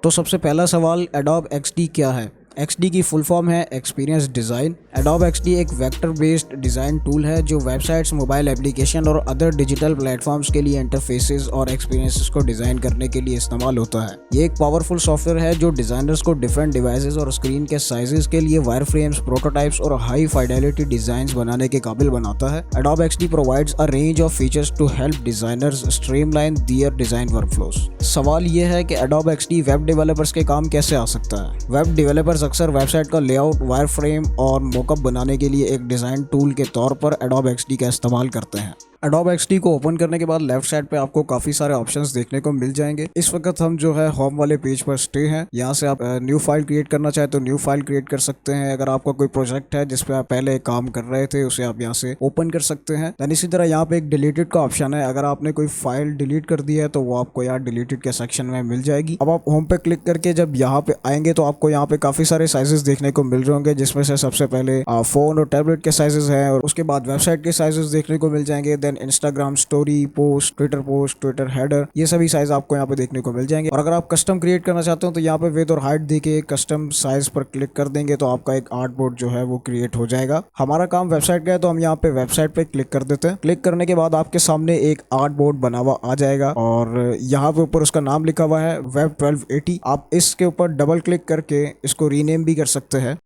तो सबसे पहला सवाल, Adobe XD क्या है? XD की फुल फॉर्म है एक्सपीरियंस डिज़ाइन। Adobe XD एक वेक्टर बेस्ड डिज़ाइन टूल है जो वेबसाइट्स, मोबाइल एप्लीकेशन और अदर डिजिटल प्लेटफॉर्म्स के लिए इंटरफेसेस और एक्सपीरियंसेस को डिज़ाइन करने के लिए इस्तेमाल होता है। ये एक पावरफुल सॉफ्टवेयर है जो डिज़ाइनर्स को डिफरेंट डिवाइसेस और स्क्रीन के साइजेस के लिए वायरफ्रेम्स, प्रोटोटाइप्स और हाई फाइडेलिटी डिज़ाइंस बनाने के काबिल बनाता है। Adobe XD provides a range of features to help designers streamline their design workflows. सवाल ये है कि Adobe XD वेब डेवलपर्स के काम कैसे आ सकता है? वेब डेवलपर्स अक्सर वेबसाइट का लेआउट, वायरफ्रेम और मॉकअप बनाने के लिए एक डिज़ाइन टूल के तौर पर Adobe XD का इस्तेमाल करते हैं। Adobe XD को ओपन करने के बाद लेफ्ट साइड पे आपको काफ़ी सारे ऑप्शंस देखने को मिल जाएंगे। इस वक्त हम जो है होम वाले पेज पर स्टे हैं। यहाँ से आप न्यू फाइल क्रिएट करना चाहे तो न्यू फाइल क्रिएट कर सकते हैं। अगर आपका कोई प्रोजेक्ट है जिस पे आप पहले काम कर रहे थे उसे आप यहाँ से ओपन कर सकते हैं। दैन इसी तरह यहाँ पे एक डिलीटेड का ऑप्शन है। अगर आपने कोई फाइल डिलीट कर दी है तो वो आपको यहाँ डिलीटेड के सेक्शन में मिल जाएगी। अब आप होम पे क्लिक करके जब यहाँ पे आएंगे तो आपको यहाँ पे काफ़ी सारे साइजेस देखने को मिल रहे होंगे, जिसमें से सबसे पहले फ़ोन और टैबलेट के साइजेस हैं और उसके बाद वेबसाइट के साइजेस देखने को मिल जाएंगे। Then Instagram story, post, Twitter header, ये सभी साइज आपको यहाँ पे देखने को मिल जाएंगे। और अगर आप कस्टम क्रिएट करना चाहते हो तो यहाँ पे विड्थ और हाइट देके कस्टम साइज पर क्लिक कर देंगे तो आपका एक आर्ट बोर्ड जो है वो क्रिएट हो जाएगा। हमारा काम वेबसाइट का है तो हम यहाँ पे वेबसाइट पे क्लिक कर देते हैं। क्लिक करने के बाद आपके सामने एक आर्ट बोर्ड बना हुआ आ जाएगा और यहाँ पे ऊपर उसका नाम लिखा हुआ है वेब 1280। आप इसके ऊपर डबल क्लिक करके इसको रीनेम भी कर सकते हैं।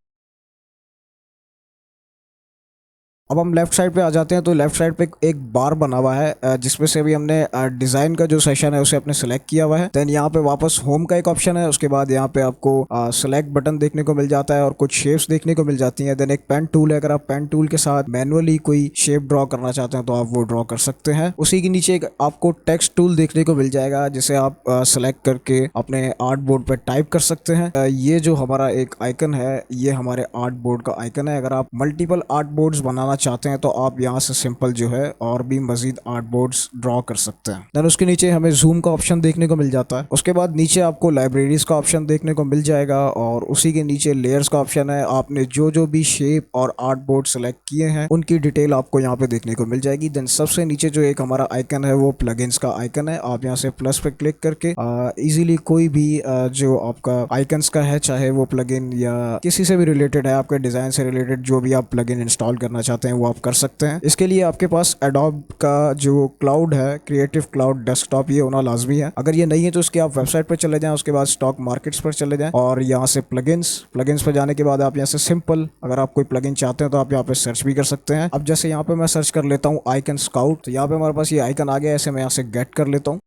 अब हम लेफ्ट साइड पे आ जाते हैं तो लेफ्ट साइड पे एक बार बना हुआ है जिसमें से भी हमने डिज़ाइन का जो सेशन है उसे अपने सेलेक्ट किया हुआ है। देन यहाँ पे वापस होम का एक ऑप्शन है। उसके बाद यहाँ पे आपको सेलेक्ट बटन देखने को मिल जाता है और कुछ शेप्स देखने को मिल जाती हैं। देन एक पेन टूल है। अगर आप पेन टूल के साथ मैनुअली कोई शेप ड्रॉ करना चाहते हैं तो आप वो ड्रॉ कर सकते हैं। उसी के नीचे एक आपको टेक्स्ट टूल देखने को मिल जाएगा जिसे आप सेलेक्ट करके अपने आर्ट बोर्ड पर टाइप कर सकते हैं। ये जो हमारा एक आइकन है ये हमारे आर्ट बोर्ड का आइकन है। अगर आप मल्टीपल आर्ट बोर्ड्स बनाना चाहते हैं तो आप यहाँ से सिंपल जो है और भी मजीद आर्ट बोर्ड्स ड्रॉ कर सकते हैं। देन उसके नीचे हमें जूम का ऑप्शन देखने को मिल जाता है। उसके बाद नीचे आपको लाइब्रेरीज का ऑप्शन देखने को मिल जाएगा और उसी के नीचे लेयर्स का ऑप्शन है। आपने जो भी शेप और आर्ट बोर्ड सेलेक्ट किए हैं उनकी डिटेल आपको यहाँ पे देखने को मिल जाएगी। देन सबसे नीचे जो एक हमारा आइकन है वो प्लगइन्स का आइकन है। आप यहाँ से प्लस पे क्लिक करके इजीली कोई भी जो आपका आइकन्स का है, चाहे वो प्लगइन या किसी से भी रिलेटेड है, आपके डिजाइन से रिलेटेड जो भी आप प्लगइन इंस्टॉल करना चाहते हैं वो आप कर सकते हैं। इसके लिए आपके पास Adobe का जो क्लाउड है, क्रिएटिव क्लाउड डेस्कटॉप, ये होना लाजमी है। अगर ये नहीं है तो इसके आप वेबसाइट पर चले जाएं, उसके बाद स्टॉक मार्केट्स पर चले जाएं और यहाँ से प्लगइन्स पर जाने के बाद आप यहाँ से सिंपल अगर आप कोई प्लगइन चाहते हैं तो आप यहाँ पे सर्च भी कर सकते हैं। अब जैसे यहाँ पे मैं सर्च कर लेता हूँ आइकन स्काउट, तो यहाँ पे हमारे पास ये आइकन आ गया। ऐसे मैं यहाँ से गेट कर लेता हूँ।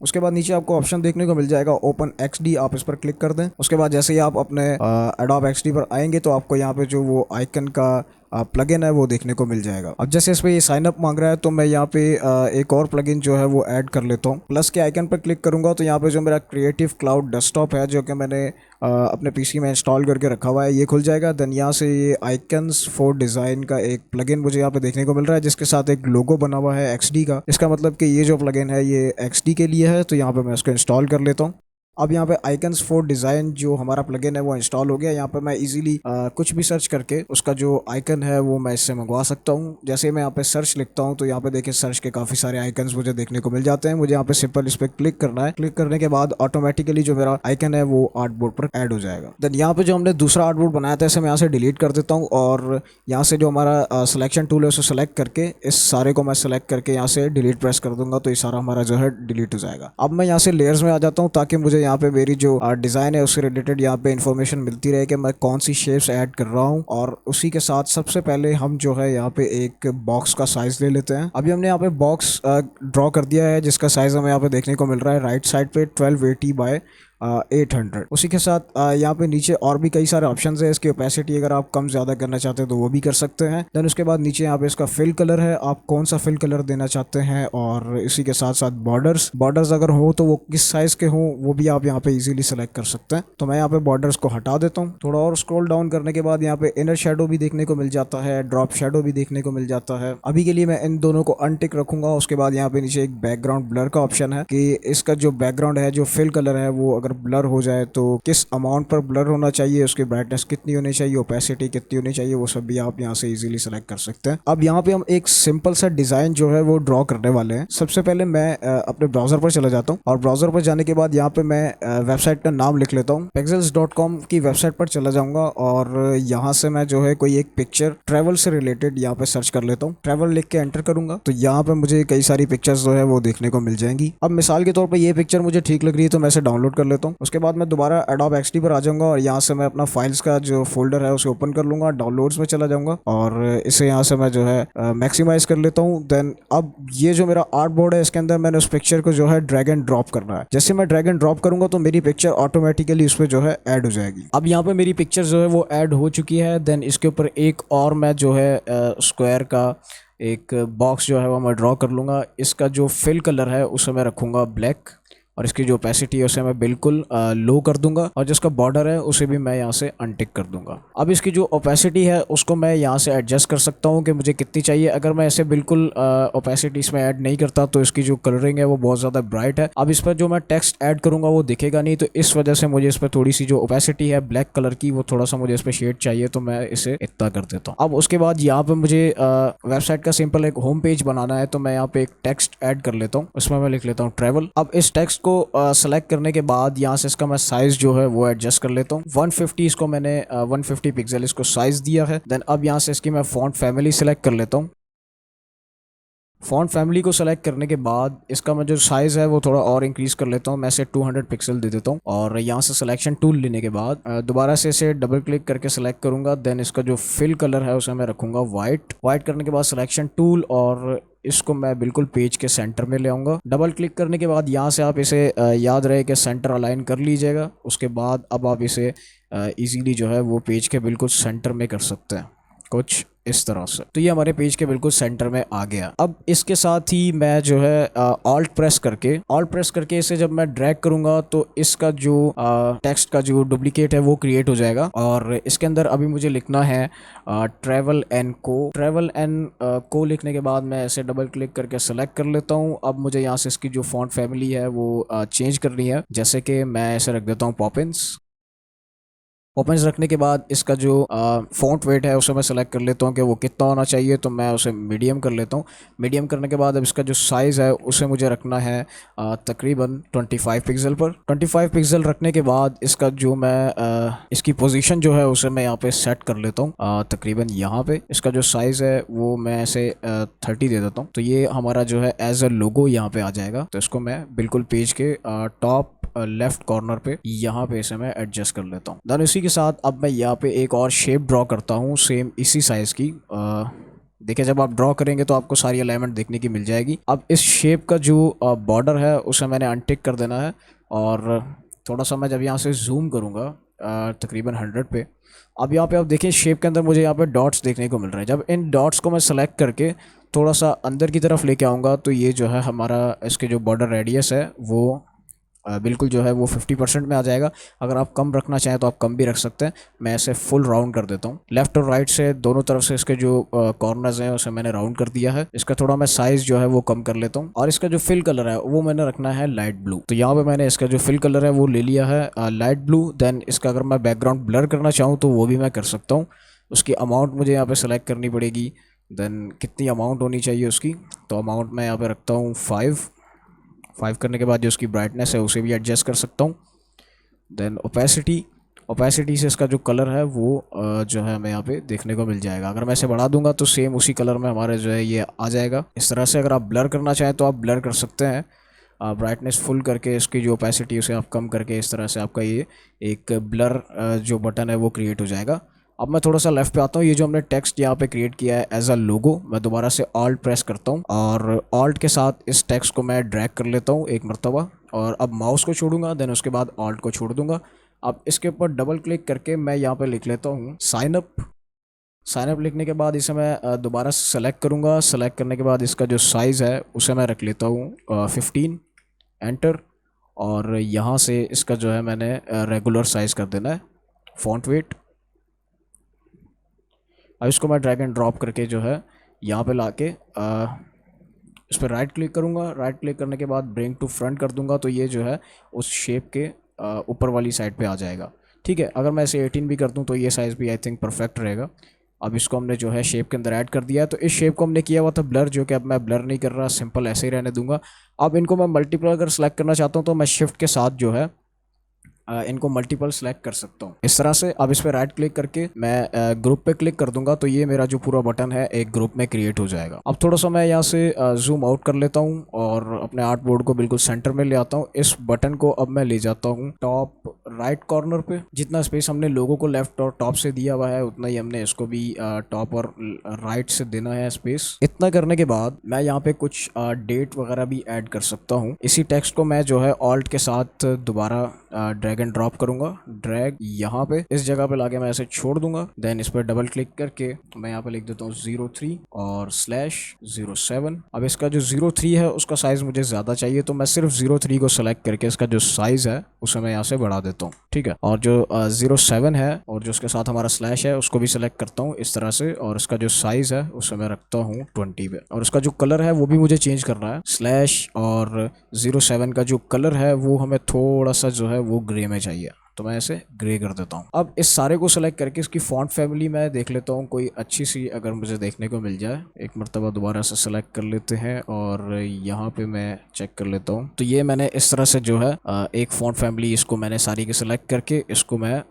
उसके बाद नीचे आपको ऑप्शन देखने को मिल जाएगा ओपन XD, आप इस पर क्लिक कर दें। उसके बाद जैसे ही आप अपने Adobe XD पर आएंगे तो आपको यहाँ पे जो वो आइकन का प्लगइन है वो देखने को मिल जाएगा। अब जैसे इस पे ये साइन अप मांग रहा है तो मैं यहाँ पे एक और प्लगइन जो है वो ऐड कर लेता हूँ। प्लस के आइकन पर क्लिक करूंगा तो यहाँ पे जो मेरा क्रिएटिव क्लाउड डेस्कटॉप है जो कि मैंने अपने पीसी में इंस्टॉल करके रखा हुआ है ये खुल जाएगा। देन यहाँ से ये आइकन्स फॉर डिज़ाइन का एक प्लगइन मुझे यहाँ पे देखने को मिल रहा है जिसके साथ एक लोगो बना हुआ है XD का। इसका मतलब कि ये जो प्लगइन है ये XD के लिए है, तो यहाँ पे मैं इसको इंस्टॉल कर लेता हूँ। अब यहाँ पे आइकन्स फॉर डिज़ाइन जो हमारा प्लगइन है वो इंस्टॉल हो गया। यहाँ पे मैं इजीली कुछ भी सर्च करके उसका जो आइकन है वो मैं इससे मंगवा सकता हूँ। जैसे मैं यहाँ पे सर्च लिखता हूँ तो यहाँ पे देखिए सर्च के काफ़ी सारे आइकन्स मुझे देखने को मिल जाते हैं। मुझे यहाँ पे सिंपल इस पर क्लिक करना है। क्लिक करने के बाद ऑटोमेटिकली जो मेरा आइकन है वो आर्ट बोर्ड पर ऐड हो जाएगा। देन यहाँ पे जो हमने दूसरा आर्ट बोर्ड बनाया था इसे मैं यहाँ से डिलीट कर देता हूँ और यहाँ से जो हमारा सिलेक्शन टूल है उसे सेलेक्ट करके इस सारे को मैं सेलेक्ट करके यहाँ से डिलीट प्रेस कर दूंगा तो ये सारा हमारा जो है डिलीट हो जाएगा। अब मैं यहाँ से लेयर्स में आ जाता हूँ ताकि मुझे यहाँ पे मेरी जो डिज़ाइन है उससे रिलेटेड यहाँ पे इन्फॉर्मेशन मिलती रहे कि मैं कौन सी शेप्स ऐड कर रहा हूँ। और उसी के साथ सबसे पहले हम जो है यहाँ पे एक बॉक्स का साइज ले लेते हैं। अभी हमने यहाँ पे बॉक्स ड्रॉ कर दिया है जिसका साइज हमें यहाँ पे देखने को मिल रहा है राइट साइड पे 1280 बाय 800। उसी के साथ यहाँ पे नीचे और भी कई सारे ऑप्शंस है। इसकी ओपेसिटी अगर आप कम ज़्यादा करना चाहते हैं तो वो भी कर सकते हैं। देन उसके बाद नीचे यहाँ पे इसका फिल कलर है, आप कौन सा फिल कलर देना चाहते हैं। और इसी के साथ साथ बॉर्डर्स अगर हो तो वो किस साइज़ के हों वो भी आप यहाँ पे इजीली सेलेक्ट कर सकते हैं। तो मैं यहाँ पे बॉर्डर्स को हटा देता हूँ। थोड़ा और स्क्रॉल डाउन करने के बाद यहाँ पे इनर शेडो भी देखने को मिल जाता है, ड्रॉप शेडो भी देखने को मिल जाता है। अभी के लिए मैं इन दोनों को अनटिक रखूंगा। उसके बाद यहाँ पे नीचे एक बैकग्राउंड ब्लर का ऑप्शन है कि इसका जो बैकग्राउंड है, जो फिल कलर है, वो अगर अगर ब्लर हो जाए तो किस अमाउंट पर ब्लर होना चाहिए, उसकी ब्राइटनेस कितनी होनी चाहिए, ओपेसिटी कितनी होनी चाहिए, वो सब भी आप यहाँ से इजीली सेलेक्ट कर सकते हैं। अब यहाँ पे हम एक सिंपल सा डिज़ाइन जो है वो ड्रॉ करने वाले हैं। सबसे पहले मैं अपने ब्राउज़र पर चला जाता हूँ और ब्राउज़र पर जाने के बाद यहाँ पे मैं वेबसाइट का नाम लिख लेता हूँ। pexels.com की वेबसाइट पर चला जाऊँगा और यहाँ से मैं जो है कोई एक पिक्चर ट्रैवल से रिलेटेड यहाँ पे सर्च कर लेता हूँ। ट्रैवल लिख के एंटर करूँगा तो यहाँ पे मुझे कई सारी पिक्चर्स जो है वो देखने को मिल जाएंगी। अब मिसाल के तौर पर ये पिक्चर मुझे ठीक लग रही है तो मैं इसे डाउनलोड कर लेता हूँ। उसके बाद मैं दोबारा एडोब XD पर आ जाऊँगा और यहाँ से मैं अपना फाइल्स का जो फोल्डर है उसे ओपन कर लूँगा, डाउनलोड्स में चला जाऊँगा और इसे यहाँ से मैं जो है मैक्सिमाइज कर लेता हूँ। देन अब ये जो मेरा आर्ट बोर्ड है इसके अंदर मैंने उस पिक्चर को जो है ड्रैग एंड ड्रॉप करना है। जैसे मैं ड्रैग एंड ड्रॉप करूँगा तो मेरी पिक्चर ऑटोमेटिकली उस पर जो है ऐड हो जाएगी। अब यहाँ पे मेरी पिक्चर जो है वो ऐड हो चुकी है। देन इसके ऊपर एक और मैं जो है स्क्वायर का एक बॉक्स जो है वो मैं ड्रॉ कर लूँगा। इसका जो फिल कलर है उसे मैं रखूँगा ब्लैक और इसकी जो ओपेसिटी है उसे मैं बिल्कुल लो कर दूंगा और जिसका बॉर्डर है उसे भी मैं यहाँ से अनटिक कर दूंगा। अब इसकी जो ओपेसिटी है उसको मैं यहाँ से एडजस्ट कर सकता हूँ कि मुझे कितनी चाहिए। अगर मैं ऐसे बिल्कुल ओपेसिटी इसमें ऐड नहीं करता तो इसकी जो कलरिंग है वो बहुत ज़्यादा ब्राइट है। अब इस पर जो मैं टेक्स्ट ऐड करूँगा वो दिखेगा नहीं, तो इस वजह से मुझे इस पर थोड़ी सी जो ओपेसिटी है ब्लैक कलर की वो थोड़ा सा मुझे इस पर शेड चाहिए, तो मैं इसे इतना कर देता हूँ। अब उसके बाद यहाँ पर मुझे वेबसाइट का सिंपल एक होम पेज बनाना है, तो मैं यहाँ पे एक टेक्स्ट ऐड कर लेता हूँ। उसमें मैं लिख लेता हूँ ट्रैवल। अब इस टेक्स्ट को सेलेक्ट करने के बाद यहाँ से इसका मैं साइज जो है वो एडजस्ट कर लेता हूँ। 150 इसको मैंने 150 पिक्सल इसको साइज दिया है। देन अब यहाँ से इसकी मैं फॉन्ट फैमिली सेलेक्ट कर लेता हूँ। फॉन्ट फैमिली को सेलेक्ट करने के बाद इसका मैं जो साइज़ है वो थोड़ा और इंक्रीज़ कर लेता हूँ। मैं इसे 200 पिक्सल दे देता हूँ और यहाँ से सिलेक्शन टूल लेने के बाद दोबारा से इसे डबल क्लिक करके सेलेक्ट करूँगा। देन इसका जो फिल कलर है उसे मैं रखूँगा वाइट करने के बाद सिलेक्शन टूल और इसको मैं बिल्कुल पेज के सेंटर में ले आऊँगा। डबल क्लिक करने के बाद यहाँ से आप इसे याद रहे कि सेंटर अलाइन कर लीजिएगा। उसके बाद अब आप इसे ईजीली जो है वो पेज के बिल्कुल सेंटर में कर सकते हैं, कुछ इस तरह से। तो ये हमारे पेज के बिल्कुल सेंटर में आ गया। अब इसके साथ ही मैं जो है ऑल्ट प्रेस करके इसे जब मैं ड्रैग करूंगा तो इसका जो टेक्स्ट का जो डुप्लीकेट है वो क्रिएट हो जाएगा और इसके अंदर अभी मुझे लिखना है ट्रैवल एंड को लिखने के बाद मैं इसे डबल क्लिक करके सेलेक्ट कर लेता हूँ। अब मुझे यहाँ से इसकी जो फॉन्ट फैमिली है वो चेंज करनी है, जैसे कि मैं इसे रख देता हूँ पॉपिंस। ओपन्स रखने के बाद इसका जो फ़ॉन्ट वेट है उसे मैं सेलेक्ट कर लेता हूँ कि वो कितना होना चाहिए, तो मैं उसे मीडियम कर लेता हूँ। मीडियम करने के बाद अब इसका जो साइज़ है उसे मुझे रखना है तकरीबन 25 पिक्सल पर। 25 पिक्सल रखने के बाद इसका जो मैं इसकी पोजीशन जो है उसे मैं यहाँ पे सेट कर लेता हूँ तकरीबन यहाँ पे। इसका जो साइज़ है वो मैं ऐसे 30 दे देता हूँ, तो ये हमारा जो है एज अ लोगो यहाँ पे आ जाएगा। तो इसको मैं बिल्कुल पेज के टॉप लेफ्ट कॉर्नर पे यहाँ पे इसे मैं एडजस्ट कर लेता हूँ। देन इसी के साथ अब मैं यहाँ पे एक और शेप ड्रॉ करता हूँ सेम इसी साइज़ की। देखिए जब आप ड्रॉ करेंगे तो आपको सारी अलाइनमेंट देखने की मिल जाएगी। अब इस शेप का जो बॉर्डर है उसे मैंने अनटिक कर देना है और थोड़ा सा मैं जब यहाँ से जूम करूँगा तकरीबन 100 पे, अब यहाँ पे आप देखिए शेप के अंदर मुझे यहाँ पे डॉट्स देखने को मिल रहे हैं। जब इन डॉट्स को मैं सेलेक्ट करके थोड़ा सा अंदर की तरफ लेके आऊँगा तो ये जो है हमारा इसके जो बॉर्डर रेडियस है वो बिल्कुल जो है वो 50% में आ जाएगा। अगर आप कम रखना चाहें तो आप कम भी रख सकते हैं। मैं ऐसे फुल राउंड कर देता हूँ। लेफ्ट और राइट से दोनों तरफ से इसके जो कॉर्नर्स हैं उसे मैंने राउंड कर दिया है। इसका थोड़ा मैं साइज़ जो है वो कम कर लेता हूँ और इसका जो फिल कलर है वो मैंने रखना है लाइट ब्लू। तो यहाँ पे मैंने इसका जो फिल कलर है वो ले लिया है लाइट ब्लू। देन इसका अगर मैं बैकग्राउंड ब्लर करना चाहूँ तो वो भी मैं कर सकता हूँ। उसकी अमाउंट मुझे यहाँ पर सेलेक्ट करनी पड़ेगी। देन कितनी अमाउंट होनी चाहिए उसकी, तो अमाउंट मैं यहाँ पर रखता हूँ 5 करने के बाद जो उसकी ब्राइटनेस है उसे भी एडजस्ट कर सकता हूँ। देन ओपेसिटी से इसका जो कलर है वो जो है हमें यहाँ पे देखने को मिल जाएगा। अगर मैं इसे बढ़ा दूंगा तो सेम उसी कलर में हमारे जो है ये आ जाएगा। इस तरह से अगर आप ब्लर करना चाहें तो आप ब्लर कर सकते हैं, ब्राइटनेस फुल करके इसकी जो ओपेसिटी उसे आप कम करके इस तरह से आपका ये एक ब्लर जो बटन है वो क्रिएट हो जाएगा। अब मैं थोड़ा सा लेफ्ट पे आता हूँ। ये जो हमने टेक्स्ट यहाँ पे क्रिएट किया है एज अ लोगो, मैं दोबारा से ऑल्ट प्रेस करता हूँ और ऑल्ट के साथ इस टेक्स्ट को मैं ड्रैग कर लेता हूँ एक मरतबा और अब माउस को छोड़ूंगा। देन उसके बाद ऑल्ट को छोड़ दूंगा। अब इसके ऊपर डबल क्लिक करके मैं यहाँ पे लिख लेता हूँ साइन अप लिखने के बाद इसे मैं दोबारा से सेलेक्ट करूँगा। सेलेक्ट करने के बाद इसका जो साइज़ है उसे मैं रख लेता हूँ 15, एंटर। और यहाँ से इसका जो है मैंने रेगुलर साइज़ कर देना है, फॉन्ट वेट। अब इसको मैं ड्रैग एंड ड्रॉप करके जो है यहाँ पे लाके इस पर राइट क्लिक करूँगा। राइट क्लिक करने के बाद ब्रिंग टू फ्रंट कर दूंगा, तो ये जो है उस शेप के ऊपर वाली साइड पे आ जाएगा। ठीक है, अगर मैं इसे 18 भी कर दूं तो ये साइज़ भी आई थिंक परफेक्ट रहेगा। अब इसको हमने जो है शेप के अंदर ऐड कर दिया है। तो इस शेप को हमने किया हुआ था ब्लर, जो कि अब मैं ब्लर नहीं कर रहा, सिंपल ऐसे ही रहने दूंगा। अब इनको मैं मल्टीपल अगर सेलेक्ट करना चाहता हूँ तो मैं शिफ्ट के साथ जो है इनको मल्टीपल सेलेक्ट कर सकता हूँ इस तरह से। अब इस पर राइट क्लिक करके मैं ग्रुप पे क्लिक कर दूंगा तो ये मेरा जो पूरा बटन है एक ग्रुप में क्रिएट हो जाएगा। अब थोड़ा सा मैं यहाँ से जूम आउट कर लेता हूँ और अपने आर्ट बोर्ड को बिल्कुल सेंटर में ले आता हूँ। इस बटन को अब मैं ले जाता हूँ टॉप राइट कॉर्नर पे। जितना स्पेस हमने लोगों को लेफ्ट और टॉप से दिया हुआ है उतना ही हमने इसको भी टॉप और राइट से देना है स्पेस। इतना करने के बाद मैं यहाँ पे कुछ डेट वगैरह भी ऐड कर सकता हूँ। इसी टेक्स्ट को मैं जो है ऑल्ट के साथ दोबारा ड्रैग एंड ड्रॉप करूंगा। ड्रैग यहाँ पे इस जगह पे लाके मैं ऐसे छोड़ दूंगा। देन इस पर डबल क्लिक करके मैं यहाँ पे लिख देता हूँ 03 और /07। अब इसका जो 03 है उसका साइज मुझे ज्यादा चाहिए तो मैं सिर्फ 03 को सेलेक्ट करके इसका जो साइज है उसे मैं यहाँ से बढ़ा देता हूँ। ठीक है, और जो 07 है और जो उसके साथ हमारा स्लैश है उसको भी सिलेक्ट करता हूँ इस तरह से, और इसका जो साइज है उसे मैं रखता हूँ 20 पे। और उसका जो कलर है वो भी मुझे चेंज करना है। स्लैश और 07 का जो कलर है वो हमें थोड़ा सा जो है वो ग्रे में चाहिए, तो मैं इसे ग्रे कर देता हूँ। अब इस सारे को सेलेक्ट करके इसकी फॉन्ट फैमिली मैं देख लेता हूँ कोई अच्छी सी अगर मुझे देखने को मिल जाए। एक मरतबा दोबारा से सेलेक्ट कर लेते हैं और यहाँ पे मैं चेक कर लेता हूँ। तो ये मैंने इस तरह से जो है एक फॉन्ट फैमिली इसको मैंने सारी के सेलेक्ट करके इसको मैं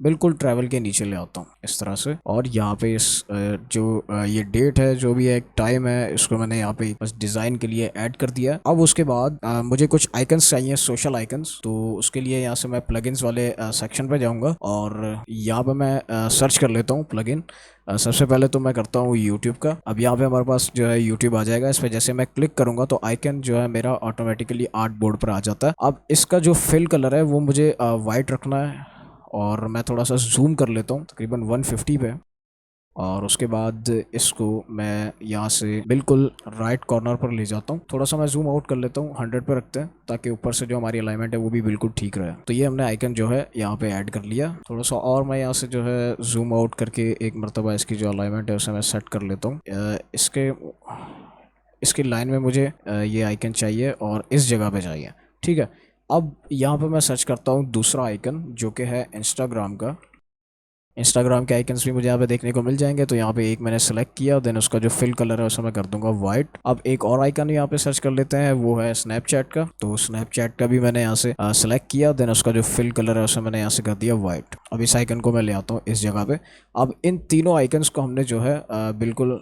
बिल्कुल ट्रैवल के नीचे ले आता हूँ इस तरह से। और यहाँ पे इस जो ये डेट है जो भी एक टाइम है इसको मैंने यहाँ पे बस डिज़ाइन के लिए ऐड कर दिया। अब उसके बाद मुझे कुछ आइकन्स चाहिए, सोशल आइकन्स। तो उसके लिए यहाँ से मैं प्लगइन्स वाले सेक्शन पे जाऊँगा और यहाँ पे मैं सर्च कर लेता हूँ प्लगइन। सबसे पहले तो मैं करता हूँ यूट्यूब का। अब यहाँ पे हमारे पास जो है यूट्यूब आ जाएगा। इस पर जैसे मैं क्लिक करूँगा तो आइकन जो है मेरा ऑटोमेटिकली आर्ट बोर्ड पर आ जाता है। अब इसका जो फिल कलर है वो मुझे वाइट रखना है और मैं थोड़ा सा जूम कर लेता हूँ तकरीबन 150 पे। और उसके बाद इसको मैं यहाँ से बिल्कुल राइट कॉर्नर पर ले जाता हूँ। थोड़ा सा मैं जूम आउट कर लेता हूँ, 100 पे रखते हैं ताकि ऊपर से जो हमारी अलाइनमेंट है वो भी बिल्कुल ठीक रहे। तो ये हमने आइकन जो है यहाँ पे ऐड कर लिया। थोड़ा सा और मैं यहाँ से जो है जूम आउट करके एक मरतबा इसकी जो अलाइनमेंट है उसे मैं सेट कर लेता हूँ। इसकी लाइन में मुझे ये आइकन चाहिए और इस जगह पे चाहिए। ठीक है, अब यहाँ पे मैं सर्च करता हूँ दूसरा आइकन जो कि है इंस्टाग्राम का। इंस्टाग्राम के आइकन्स भी मुझे यहाँ पे देखने को मिल जाएंगे। तो यहाँ पे एक मैंने सेलेक्ट किया, देन उसका जो फिल कलर है उसे मैं कर दूंगा वाइट। अब एक और आइकन यहाँ पे सर्च कर लेते हैं, वो है स्नैपचैट का। तो स्नैपचैट का भी मैंने यहाँ से सेलेक्ट किया, देन उसका जो फिल कलर है उसे मैंने यहाँ से कर दिया वाइट। अब इस आइकन को मैं ले आता हूँ इस जगह पे। अब इन तीनों आइकन्स को हमने जो है बिल्कुल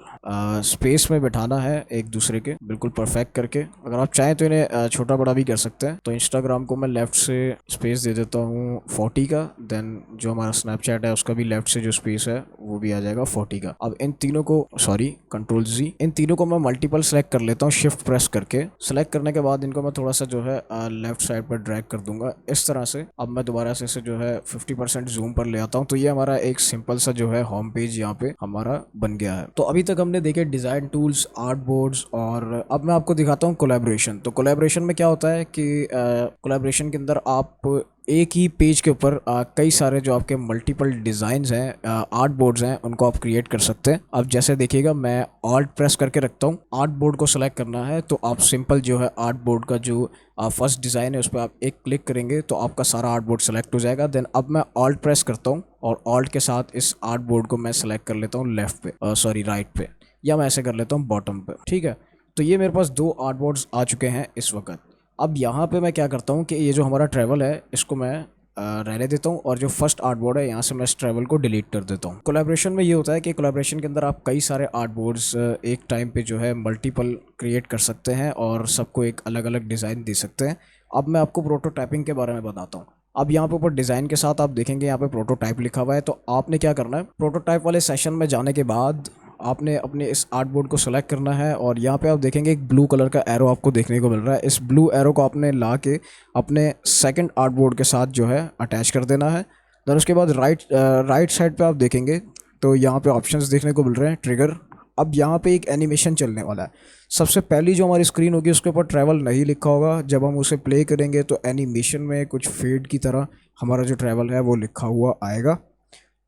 स्पेस में बैठाना है एक दूसरे के बिल्कुल परफेक्ट करके। अगर आप चाहें तो इन्हें छोटा बड़ा भी कर सकते हैं। तो इंस्टाग्राम को मैं लेफ्ट से स्पेस दे देता हूँ 40 का, देन जो हमारा स्नैपचैट है उसका भी लेफ्ट से जो स्पेस है वो भी आ जाएगा 40 का। अब इन तीनों को कंट्रोल जी, इन तीनों को मैं मल्टीपल सेलेक्ट कर लेता हूँ शिफ्ट प्रेस करके। सेलेक्ट करने के बाद इनको मैं थोड़ा सा जो है लेफ्ट साइड पर ड्रैग कर दूंगा इस तरह से। अब मैं दोबारा से इसे जो है 50% जूम पर ले आता हूँ। तो ये हमारा एक सिंपल सा जो है होम पेज यहाँ पे हमारा बन गया है। तो अभी तक हमने देखे डिजाइन टूल्स, आर्ट बोर्ड्स, और अब मैं आपको दिखाता हूँ कोलैबोरेशन। तो कोलैबोरेशन में क्या होता है कि कोलैबोरेशन के अंदर आप एक ही पेज के ऊपर कई सारे जो आपके मल्टीपल डिज़ाइंस हैं, आर्ट बोर्ड्स हैं, उनको आप क्रिएट कर सकते हैं। अब जैसे देखिएगा मैं ऑल्ट प्रेस करके रखता हूँ, आर्ट बोर्ड को सेलेक्ट करना है तो आप सिंपल जो है आर्ट बोर्ड का जो फर्स्ट डिज़ाइन है उस पर आप एक क्लिक करेंगे तो आपका सारा आर्ट बोर्ड सेलेक्ट हो जाएगा। देन अब मैं ऑल्ट प्रेस करता हूँ और ऑल्ट के साथ इस आर्ट बोर्ड को मैं सेलेक्ट कर लेता हूँ राइट पे, या मैं ऐसे कर लेता हूँ बॉटम पे। ठीक है, तो ये मेरे पास 2 आर्ट बोर्ड्स आ चुके हैं इस वक्त। अब यहाँ पे मैं क्या करता हूँ कि ये जो हमारा ट्रैवल है इसको मैं रहने देता हूँ और जो फर्स्ट आर्ट बोर्ड है यहाँ से मैं इस ट्रैवल को डिलीट कर देता हूँ। कोलैबोरेशन में ये होता है कि कोलैबोरेशन के अंदर आप कई सारे आर्ट बोर्ड्स एक टाइम पे जो है मल्टीपल क्रिएट कर सकते हैं और सबको एक अलग अलग डिज़ाइन दे सकते हैं। अब मैं आपको प्रोटोटाइपिंग के बारे में बताता हूँ। अब यहाँ पे ऊपर डिज़ाइन के साथ आप देखेंगे यहाँ पे प्रोटोटाइप लिखा हुआ है। तो आपने क्या करना है, प्रोटोटाइप वाले सेशन में जाने के बाद आपने अपने इस आर्ट बोर्ड को सेलेक्ट करना है और यहाँ पे आप देखेंगे एक ब्लू कलर का एरो आपको देखने को मिल रहा है। इस ब्लू एरो को आपने ला के अपने सेकंड आर्ट बोर्ड के साथ जो है अटैच कर देना है। देन उसके बाद राइट साइड पे आप देखेंगे तो यहाँ पे ऑप्शंस देखने को मिल रहे हैं, ट्रिगर। अब यहाँ पे एक एनिमेशन चलने वाला है। सबसे पहली जो हमारी स्क्रीन होगी उसके ऊपर ट्रैवल नहीं लिखा होगा। जब हम उसे प्ले करेंगे तो एनिमेशन में कुछ फेड की तरह हमारा जो ट्रैवल है वो लिखा हुआ आएगा।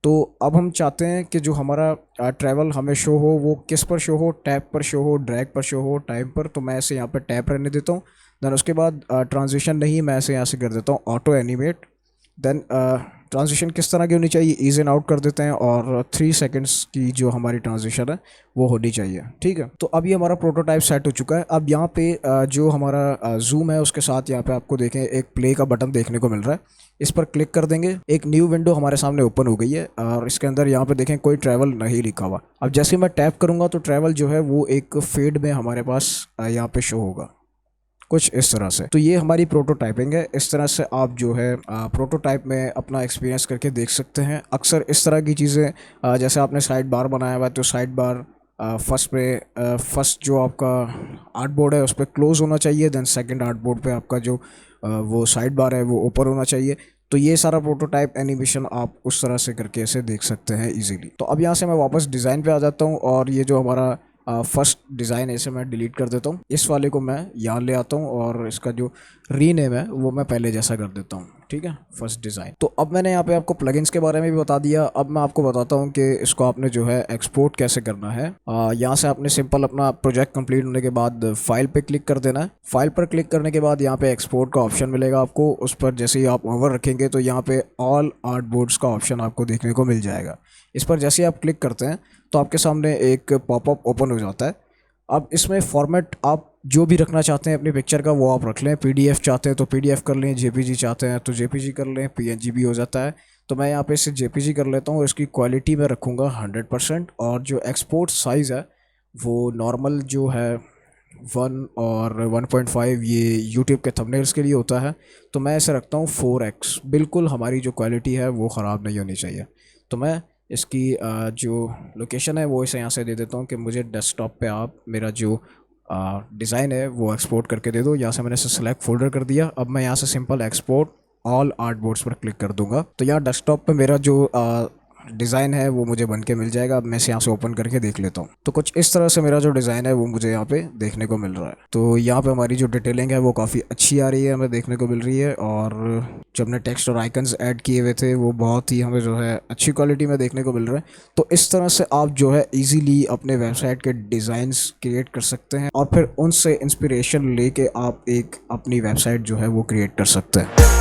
तो अब हम चाहते हैं कि जो हमारा ट्रैवल हमें शो हो वो किस पर शो हो, टैप पर शो हो, ड्रैग पर शो हो, टाइम पर। तो मैं इसे यहाँ पर टैप रहने देता हूँ। देन उसके बाद ट्रांजिशन नहीं, मैं ऐसे यहाँ से कर देता हूँ ऑटो एनिमेट। देन ट्रांजिशन किस तरह की होनी चाहिए, ईज इन आउट कर देते हैं, और 3 सेकंड्स की जो हमारी ट्रांजिशन है वो होनी चाहिए। ठीक है, तो अब ये हमारा प्रोटोटाइप सेट हो चुका है। अब यहाँ पे जो हमारा जूम है उसके साथ यहाँ पे आपको देखें एक प्ले का बटन देखने को मिल रहा है, इस पर क्लिक कर देंगे, एक न्यू विंडो हमारे सामने ओपन हो गई है और इसके अंदर यहाँ पे देखें कोई ट्रैवल नहीं लिखा हुआ। अब जैसे मैं टैप करूँगा तो ट्रैवल जो है वो एक फेड में हमारे पास यहाँ पे शो होगा कुछ इस तरह से। तो ये हमारी प्रोटोटाइपिंग है, इस तरह से आप जो है प्रोटोटाइप में अपना एक्सपीरियंस करके देख सकते हैं। अक्सर इस तरह की चीज़ें जैसे आपने साइड बार बनाया हुआ है तो साइड बार फर्स्ट जो आपका आर्ट बोर्ड है उस पर क्लोज होना चाहिए, देन सेकंड आर्ट बोर्ड पे आपका जो वो साइड बार है वो ओपन होना चाहिए। तो ये सारा प्रोटोटाइप एनिमेशन आप उस तरह से करके ऐसे देख सकते हैं इजीली। तो अब यहाँ से मैं वापस डिज़ाइन पे आ जाता हूँ और ये जो हमारा फर्स्ट डिज़ाइन है इसे मैं डिलीट कर देता हूँ, इस वाले को मैं यहाँ ले आता हूँ और इसका जो रीनेम है वो मैं पहले जैसा कर देता हूँ। ठीक है, फर्स्ट डिज़ाइन। तो अब मैंने यहाँ पे आपको प्लगइन्स के बारे में भी बता दिया। अब मैं आपको बताता हूँ कि इसको आपने जो है एक्सपोर्ट कैसे करना है। यहाँ से आपने सिंपल अपना प्रोजेक्ट कंप्लीट होने के बाद फाइल पे क्लिक कर देना है। फाइल पर क्लिक करने के बाद यहाँ पे एक्सपोर्ट का ऑप्शन मिलेगा आपको, उस पर जैसे ही आप ओवर रखेंगे तो यहाँ पे ऑल आर्ट बोर्ड्स का ऑप्शन आपको देखने को मिल जाएगा। इस पर जैसे ही आप क्लिक करते हैं तो आपके सामने एक पॉपअप ओपन हो जाता है। अब इसमें फॉर्मेट आप जो भी रखना चाहते हैं अपनी पिक्चर का वो आप रख लें, पीडीएफ चाहते हैं तो पीडीएफ कर लें, जेपीजी चाहते हैं तो जेपीजी कर लें, पीएनजी भी हो जाता है। तो मैं यहाँ पे इसे जेपीजी कर लेता हूँ, इसकी क्वालिटी मैं रखूँगा 100%, और जो एक्सपोर्ट साइज़ है वो नॉर्मल जो है 1 और 1.5 ये यूट्यूब के थंबनेल्स के लिए होता है, तो मैं इसे रखता हूँ 4x। बिल्कुल हमारी जो क्वालिटी है वो ख़राब नहीं होनी चाहिए। तो मैं इसकी जो लोकेशन है वो इसे यहाँ से दे देता हूँ कि मुझे डेस्कटॉप पे आप मेरा जो डिज़ाइन है वो एक्सपोर्ट करके दे दो। यहाँ से मैंने इसे सेलेक्ट फोल्डर कर दिया। अब मैं यहाँ से simple export all art boards पर क्लिक कर दूंगा तो यहाँ डेस्कटॉप पे मेरा जो डिज़ाइन है वो मुझे बन के मिल जाएगा। अब मैं इसे यहाँ से ओपन करके देख लेता हूँ तो कुछ इस तरह से मेरा जो डिज़ाइन है वो मुझे यहाँ पे देखने को मिल रहा है। तो यहाँ पे हमारी जो डिटेलिंग है वो काफ़ी अच्छी आ रही है, हमें देखने को मिल रही है, और जो हमने टेक्स्ट और आइकन्स ऐड किए हुए थे वो बहुत ही हमें जो है अच्छी क्वालिटी में देखने को मिल रहा है। तो इस तरह से आप जो है ईजीली अपने वेबसाइट के डिज़ाइंस क्रिएट कर सकते हैं और फिर उनसे इंस्पिरेशन लेके आप एक अपनी वेबसाइट जो है वो क्रिएट कर सकते हैं।